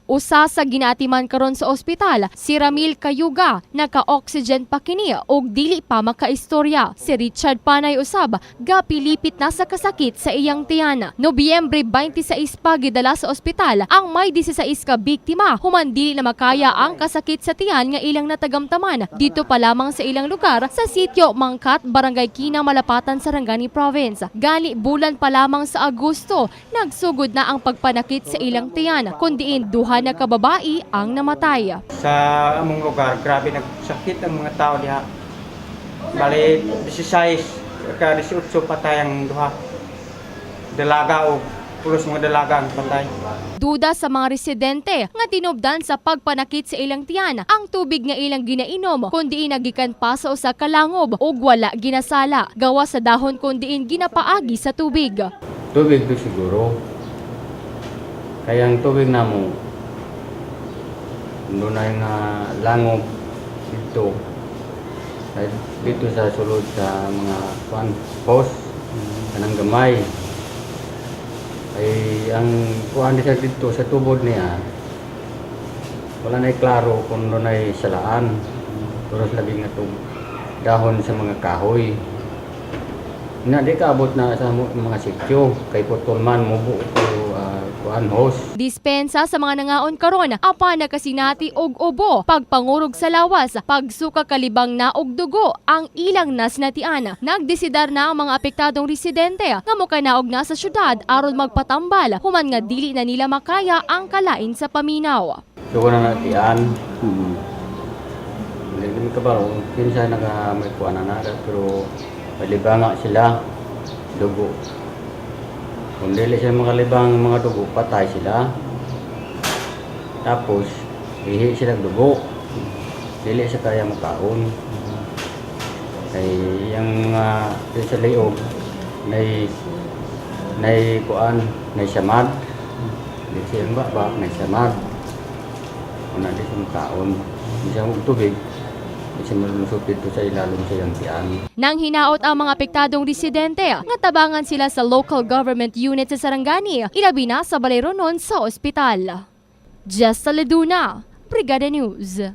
Usa sa ginatiman karon sa ospital, si Ramil Cayuga, naka-oxygen pa kini og dili pa makaistorya. Si Richard Panay usab, gapilipit na sa kasakit sa iyang tiyan. Nobyembre 26 pa gidala sa ospital ang may 16 ka biktima human dili na makaya ang kasakit sa tiyan nga ilang natagamtaman dito pa lamang sa ilang lugar sa sitio Mangkat, Barangay Kinang, Malapatan, Sarangani Province. Gani bulan pa lamang sa Agosto, nagsugod na ang pagpanakit sa ilang tiyan, kundiin duha na kababae ang namatay. Sa among lugar, grabe nagsakit ang mga tao diha. Bali 16 ka 18 patay ang duha. Dalaga o pulos mga dalaga ang patay. Duda sa mga residente nga tinubdan sa pagpanakit sa ilang tiyan ang tubig nga ilang ginainom kundi nagikan pa sa usa ka langob ug wala ginasala. Gawa sa dahon kundiin ginapaagi sa tubig. Tubig do siguro. Kaya ang tubig namo doon ay nga langob dito. Dito sa sulod sa mga post kanang gamay. Ay ang kuan dito sa tubod niya wala na klaro kung doon ay salaan. Turos labing nga dahon sa mga kahoy. Na di kaabot na sa mga sityo kay putol man mubo kuan hose. Dispensa sa mga nangaon karon apan nakasinati og ubo, pagpangurog sa lawas, pagsuka kalibang na og dugo ang ilang nasnatian. Nagdesidar na ang mga apektadong residente nga mokanaog na sa syudad aron magpatambal human nga dili na nila makaya ang kalain sa paminaw. So na natian. Hindi ka ba kinsa naga may kuan na pero malibanga sila dugo. Kung dili sila makalibang mga dugo, patay sila. Tapos, ihi sila dugo. Dili siya kaya makaon. Kay yung sa liog, nay kuan, nay samad. Dili siya baba, nay samad. Kung na di siya makaon, di siya tubig. Kasi malusot dito sa ilalong sa iyang tiyan. Nang hinaot ang mga apektadong residente, nga tabangan sila sa local government unit sa Sarangani, ilabi na sa Baleronon sa ospital. Jessa Leduna, Brigada News.